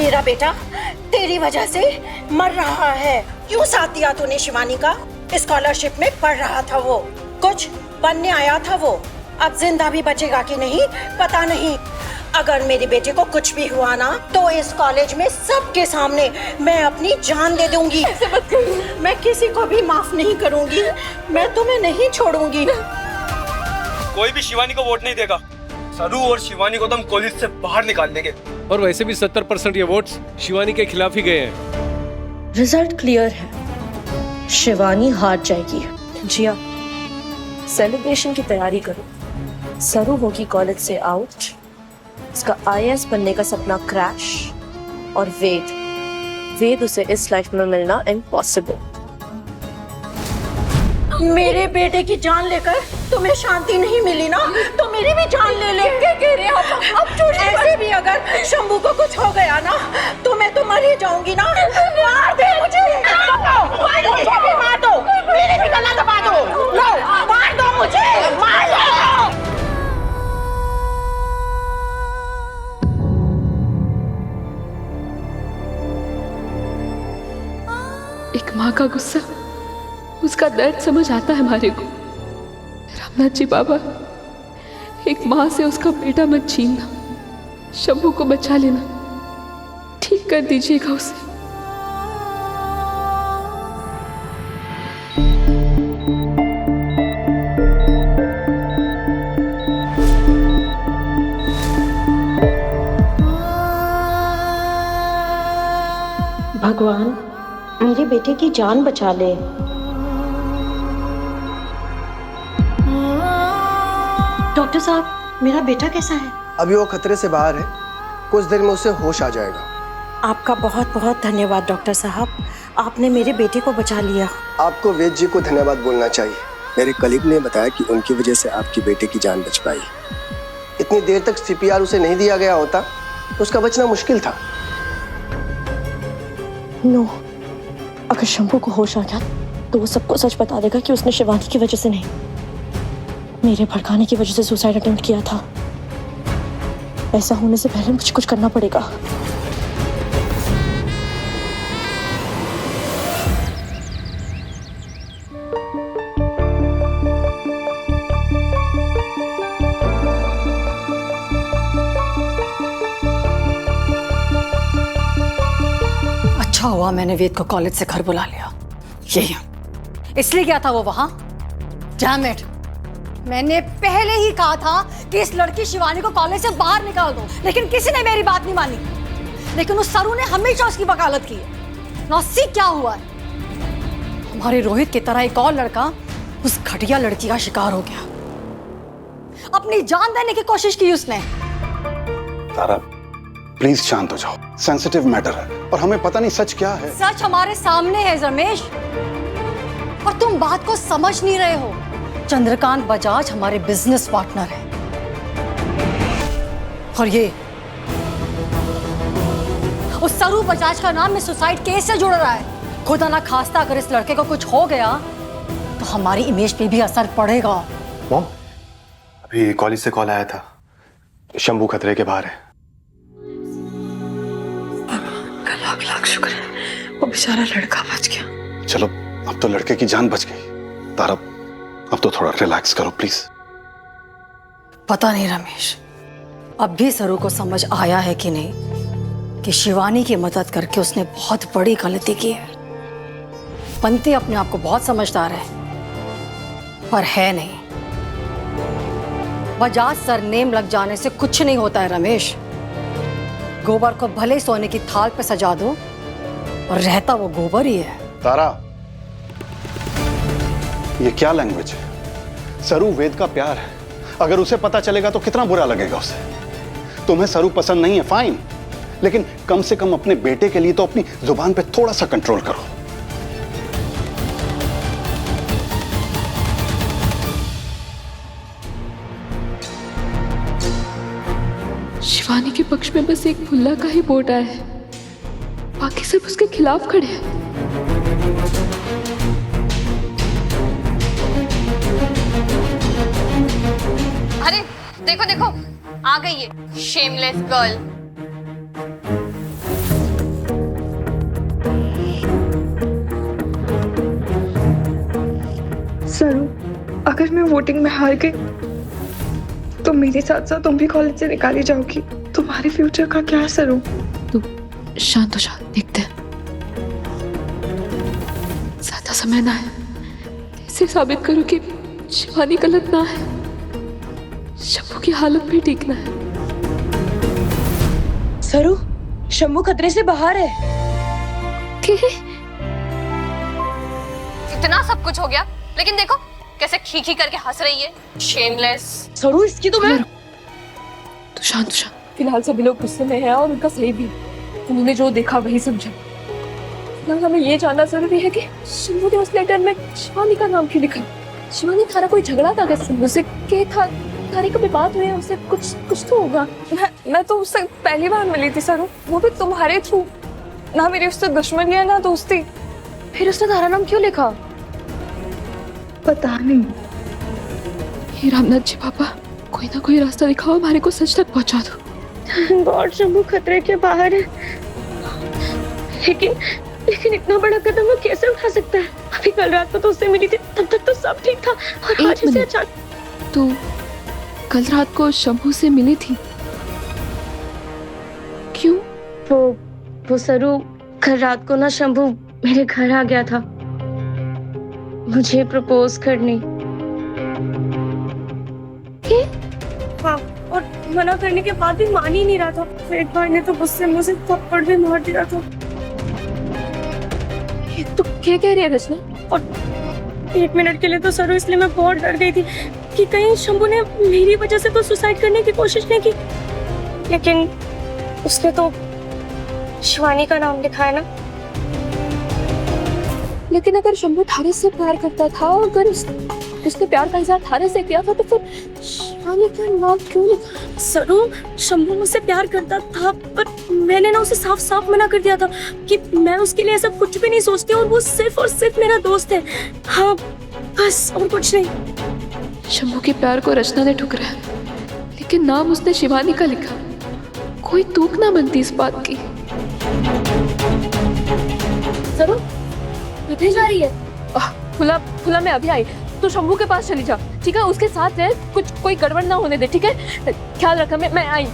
मेरा बेटा तेरी वजह से मर रहा है। क्यों साथ दिया तूने शिवानी का? स्कॉलरशिप में पढ़ रहा था वो, कुछ बनने आया था वो। अब जिंदा भी बचेगा कि नहीं पता नहीं। अगर मेरे बेटे को कुछ भी हुआ ना तो इस कॉलेज में सबके सामने मैं अपनी जान दे दूंगी। ऐसे मत करो। मैं किसी को भी माफ नहीं करूंगी। मैं तुम्हें नहीं छोड़ूंगी। कोई भी शिवानी को वोट नहीं देगा। सरू और शिवानी को तो हम कॉलेज से बाहर निकाल देंगे। और वैसे भी 70% ये वोट्स शिवानी के खिलाफ ही गए हैं। रिजल्ट क्लियर है, शिवानी हार जाएगी। जिया, सेलिब्रेशन की तैयारी करो। सरू होगी कॉलेज से आउट, उसका IAS बनने का सपना क्रैश, और वेद उसे इस लाइफ में मिलना इम्पॉसिबल। मेरे बेटे की जान लेकर तुम्हें शांति नहीं मिली ना, तो मेरी भी जान ले ले। क्या कह रहे हो अब? ऐसे भी अगर शंभू को कुछ हो गया ना तो मैं तो मर ही जाऊंगी ना। मार दे मुझे, मुझे भी मार दो, मेरी भी गला दबा दो। लो, मार दो मुझे, मार दो। एक माँ का गुस्सा, उसका दर्द समझ आता है हमारे को। रामनाथ जी बाबा, एक माँ से उसका बेटा मत छीनना, शंभू को बचा लेना, ठीक कर दीजिएगा उसे। भगवान मेरे बेटे की जान बचा ले। डॉक्टर साहब, मेरा बेटा कैसा है? अभी वो खतरे से बाहर है, कुछ देर में उसे होश आ जाएगा। आपका बहुत बहुत धन्यवाद डॉक्टर साहब, आपने मेरे बेटे को बचा लिया। आपको वेद जी को धन्यवाद बोलना चाहिए। मेरे कलीग ने बताया कि उनकी वजह से आपकी बेटे की जान बच पाई। इतनी देर तक CPR उसे नहीं दिया गया होता तो उसका बचना मुश्किल था। नो, अगर शंभू को होश आ गया तो वो सबको सच बता देगा कि उसने शिवानी की वजह से नहीं, मेरे भड़काने की वजह से सुसाइड अटेम्प्ट किया था। ऐसा होने से पहले मुझे कुछ करना पड़ेगा। अच्छा हुआ मैंने वेद को कॉलेज से घर बुला लिया। यही इसलिए गया था वो वहां। डैम इट, मैंने पहले ही कहा था कि इस लड़की शिवानी को कॉलेज से बाहर निकाल दो, लेकिन किसी ने मेरी बात नहीं मानी। लेकिन उस सरू ने हमेशा उसकी वकालत की है। नौसी क्या हुआ है, हमारे रोहित की तरह एक और लड़का उस घटिया लड़की का शिकार हो गया। अपनी जान देने की कोशिश की उसने। तारा, प्लीज शांत हो जाओ, सेंसिटिव मैटर है और हमें पता नहीं सच क्या है। सच हमारे सामने है रमेश, और तुम बात को समझ नहीं रहे हो। चंद्रकांत बजाज हमारे बिजनेस पार्टनर है, और ये उस सरू बजाज का नाम इस सुसाइड केस से जुड़ रहा है। खुदा ना खास्ता अगर इस लड़के को कुछ हो गया तो हमारी इमेज पे भी असर पड़ेगा। मॉम, अभी कॉलेज से कॉल आया था, शंभू खतरे के बाहर है। लाख लाख शुक्र है, वो बेचारा लड़का बच गया। चलो, अब तो लड़के की जान बच गई। तारा, अब तो थोड़ा रिलैक्स करो प्लीज। पता नहीं रमेश, अब भी सरू को समझ आया है कि नहीं कि शिवानी की मदद करके उसने बहुत बड़ी गलती की है। बनते अपने आप को बहुत समझदार है, पर है नहीं। बजाज सरनेम लग जाने से कुछ नहीं होता है रमेश। गोबर को भले सोने की थाल पे सजा दो, और रहता वो गोबर ही है। तारा, ये क्या लैंग्वेज है? सरू वेद का प्यार है, अगर उसे पता चलेगा तो कितना बुरा लगेगा उसे। तुम्हें सरू पसंद नहीं है, फाइन, लेकिन कम से कम अपने बेटे के लिए तो अपनी जुबान पे थोड़ा सा कंट्रोल करो। शिवानी के पक्ष में बस एक भुल्ला का ही वोट आया है, बाकी सब उसके खिलाफ खड़े हैं। अरे देखो देखो, आ गई है शेमलेस गर्ल। सरू, अगर मैं वोटिंग में हार गई तो मेरे साथ साथ तुम भी कॉलेज से निकाली जाओगी। तुम्हारे फ्यूचर का क्या सरू? तू शांत हो जा, देखते हैं। ज्यादा समय ना है, इसे साबित करो कि शिवानी गलत ना है। शंभू की हालत भी ठीक ना है। सरू, शंभू खतरे से बाहर है। इतना सब कुछ हो गया, लेकिन देखो कैसे खी करके हंस रही है। शेमलेस। सरू, इसकी तो मैं तू शांत हो जा। फिलहाल सभी लोग गुस्से में हैं और उनका सही भी। उन्होंने जो देखा वही समझा। फिलहाल हमें ये जानना जरूरी है कि शंभू ने उस लेटर में शिवानी का नाम क्यों लिखा। शिवानी थारा कोई झगड़ा था क्या शंभू से? के था थारी कभी बात हुई है उससे? कुछ तो होगा। मैं तो उससे पहली बार मिली थी सरू, वो भी तुम्हारे थ्रू। ना मेरी उससे दुश्मनी है ना दोस्ती। फिर उसने थारा नाम क्यों लिखा? पता नहीं। हे रामनाथ जी पापा, कोई ना कोई रास्ता दिखाओ, हमारे को सच तक पहुंचा दो। गॉड, शंभू खतरे के बाहर है, लेकिन इतना बड़ा कदम वो कैसे उठा सकता है? अभी कल रात को तो उससे मिली थी, तब तक तो सब ठीक था, और आज उसे अचानक। तो कल रात को शंभू से मिली थी? क्यों? वो सरू, कल रात को ना शंभू मेरे घर आ गया था मुझे प्रपोज करने। हाँ, और मना करने के बाद भी मान ही नहीं रहा था। एक बार ने तो गुस्से मुझे थप्पड़ भी मार दिया था। ये तो क्या कह रही है रचना? और 1 मिनट के लिए तो सरू इसलिए मैं बहुत डर गई थी कि कहीं शंभू ने मेरी वजह से तो सुसाइड करने की कोशिश नहीं की। लेकिन उसने तो शिवानी का नाम लिखा है ना। लेकिन अगर शंभू थारे से प्यार करता था, अगर उसने प्यार का इजहार थारे से किया था, तो फिर शिवानी का नाम क्यों लिखा? सरू, शंभू मुझसे प्यार करता था, पर मैंने ना उसे साफ साफ मना कर दिया था कि मैं उसके लिए ऐसा कुछ भी नहीं सोचती और वो सिर्फ और सिर्फ मेरा दोस्त है। हाँ, बस, और कुछ नहीं। शंभू के प्यार को रचना ने ठुकराया, लेकिन नाम उसने शिवानी का लिखा। कोई तूक ना बनती इस बात की। सरू, कितनी जा रही है? फुला मैं अभी आई, तो शंभू के पास चली जा, ठीक है? उसके साथ रह, कोई गड़बड़ ना होने दे, ठीक है? ख्याल रखना, मैं आई।